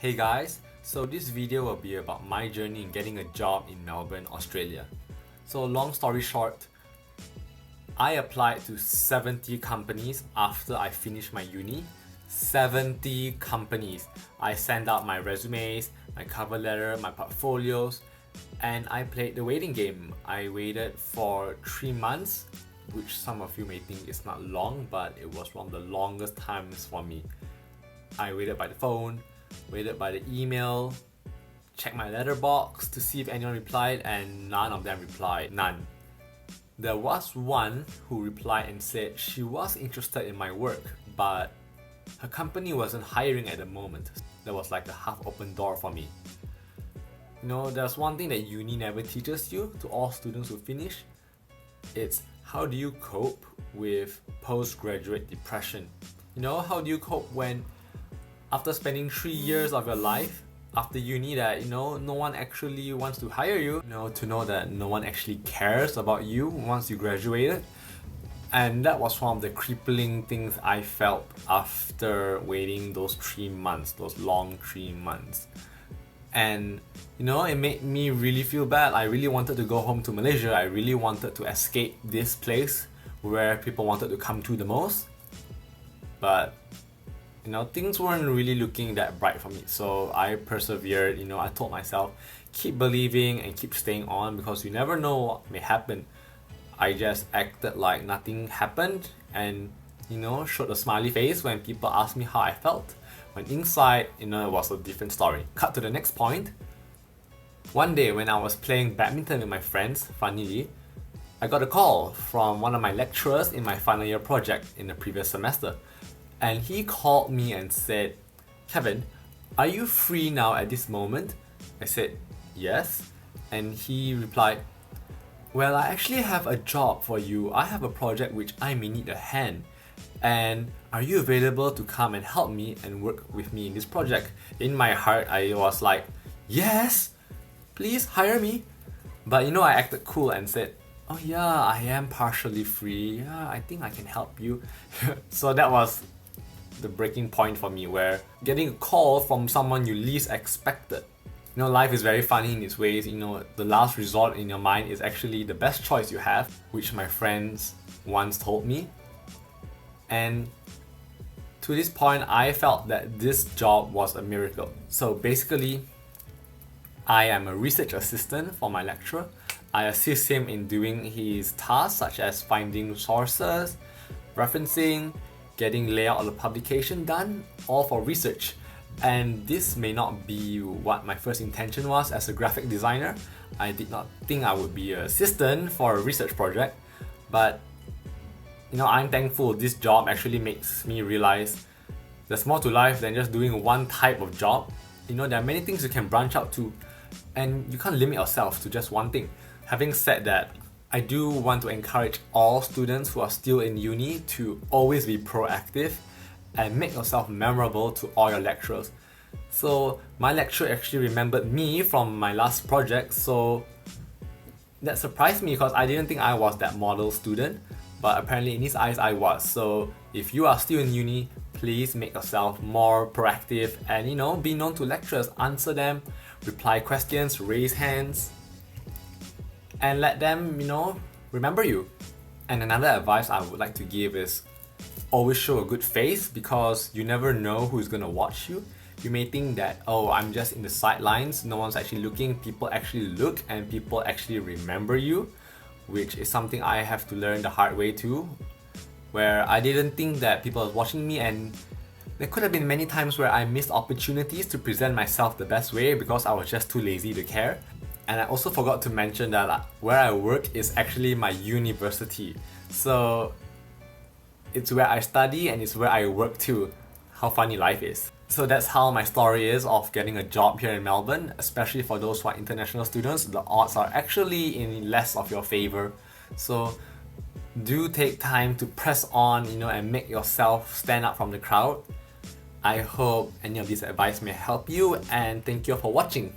Hey guys, so this video will be about my journey in getting a job in Melbourne, Australia. So long story short, I applied to 70 companies after I finished my uni. 70 companies. I sent out my resumes, my cover letter, my portfolios, and I played the waiting game. I waited for 3 months, which some of you may think is not long, but it was one of the longest times for me. I waited by the phone, waited by the email, checked my letterbox to see if anyone replied, and none of them replied. None. There was one who replied and said she was interested in my work, but her company wasn't hiring at the moment. That was like a half-open door for me. You know, there's one thing that uni never teaches you, to all students who finish. It's how do you cope with postgraduate depression? You know, how do you cope when after spending 3 years of your life after uni that, no one actually wants to hire you, to know that no one actually cares about you once you graduated. And that was one of the crippling things I felt after waiting those 3 months, those long 3 months. And it made me really feel bad. I really wanted to go home to Malaysia. I really wanted to escape this place where people wanted to come to the most. But things weren't really looking that bright for me. So I persevered. I told myself, keep believing and keep staying on, because you never know what may happen. I just acted like nothing happened and showed a smiley face when people asked me how I felt. When inside, it was a different story. Cut to the next point. One day when I was playing badminton with my friends, funnily, I got a call from one of my lecturers in my final year project in the previous semester. And he called me and said, "Kevin, are you free now at this moment?" I said, "Yes." And he replied, "Well, I actually have a job for you. I have a project which I may need a hand. And are you available to come and help me and work with me in this project?" In my heart, I was like, "Yes, please hire me." But I acted cool and said, "Oh yeah, I am partially free. Yeah, I think I can help you." So that was the breaking point for me, where getting a call from someone you least expected. Life is very funny in its ways. The last resort in your mind is actually the best choice you have, which my friends once told me. And to this point, I felt that this job was a miracle. So basically, I am a research assistant for my lecturer. I assist him in doing his tasks such as finding sources, referencing, getting layout of the publication done, all for research. And this may not be what my first intention was as a graphic designer. I did not think I would be an assistant for a research project, but I'm thankful this job actually makes me realize there's more to life than just doing one type of job. There are many things you can branch out to, and you can't limit yourself to just one thing. Having said that, I do want to encourage all students who are still in uni to always be proactive and make yourself memorable to all your lecturers. So my lecturer actually remembered me from my last project, so that surprised me because I didn't think I was that model student, but apparently in his eyes I was. So if you are still in uni, please make yourself more proactive and be known to lecturers, answer them, reply questions, raise hands, and let them remember you. And another advice I would like to give is always show a good face, because you never know who's gonna watch you. You may think that, oh, I'm just in the sidelines, no one's actually looking. People actually look and people actually remember you, which is something I have to learn the hard way too, where I didn't think that people are watching me, and there could have been many times where I missed opportunities to present myself the best way because I was just too lazy to care. And I also forgot to mention that where I work is actually my university. So it's where I study and it's where I work too. How funny life is. So that's how my story is of getting a job here in Melbourne, especially for those who are international students. The odds are actually in less of your favor. So do take time to press on, and make yourself stand up from the crowd. I hope any of this advice may help you, and thank you for watching.